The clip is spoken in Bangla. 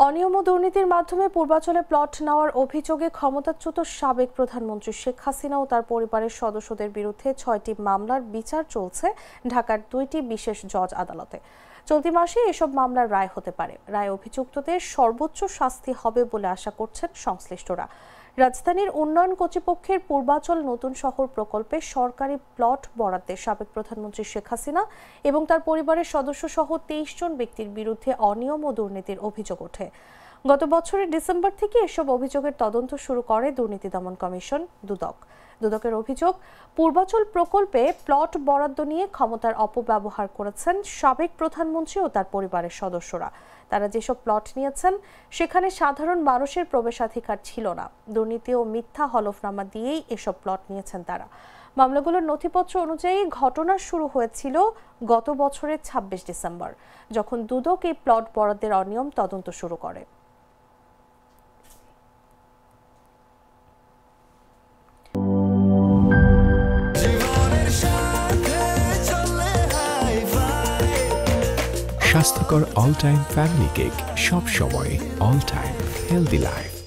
অনিয়ম ও দুর্নীতির মাধ্যমে পূর্বাঞ্চলে প্লট নেওয়ার অভিযোগে ক্ষমতাচ্যুত সাবেক প্রধানমন্ত্রী শেখ হাসিনা ও তার পরিবারের সদস্যদের বিরুদ্ধে ৬টি মামলার বিচার চলছে ঢাকার ২টি বিশেষ জজ আদালতে। চলতি মাসে এসব মামলার রায় হতে পারে। রায় অভিযুক্তদের সর্বোচ্চ শাস্তি হবে বলে আশা করছেন সংশ্লিষ্টরা। রাজধানীর উন্নয়ন কর্তৃপক্ষের পূর্বাঞ্চল নতুন শহর প্রকল্পে সরকারি প্লট বরাদ্দে সাবেক প্রধানমন্ত্রী শেখ হাসিনা এবং তার পরিবারের সদস্য সহ ২৩ জন ব্যক্তির বিরুদ্ধে অনিয়ম ও দুর্নীতির অভিযোগ ওঠে। গত বছরের ডিসেম্বর থেকে এসব অভিযোগের তদন্ত শুরু করে দুর্নীতি দমন কমিশন দুদকের অভিযোগ, পূর্বাঞ্চল প্রকল্পে প্লট বরাদ্দ নিয়ে ক্ষমতার অপব্যবহার করেছেন সাবেক প্রধানমন্ত্রী ও তার পরিবারের সদস্যরা। তারা যেসব প্লট নিয়েছেন সেখানে সাধারণ মানুষের প্রবেশাধিকার ছিল না। দুর্নীতি ও মিথ্যা হলফনামা দিয়েই এসব প্লট নিয়েছেন তারা। মামলাগুলোর নথিপত্র অনুযায়ী ঘটনা শুরু হয়েছিল গত বছরের ২৬ ডিসেম্বর, যখন দুদক এই প্লট বরাদ্দের অনিয়ম তদন্ত শুরু করে। স্বাস্থ্যকর অল টাইম ফ্যামিলি কেক, সব সময় অল টাইম হেলদি লাইফ।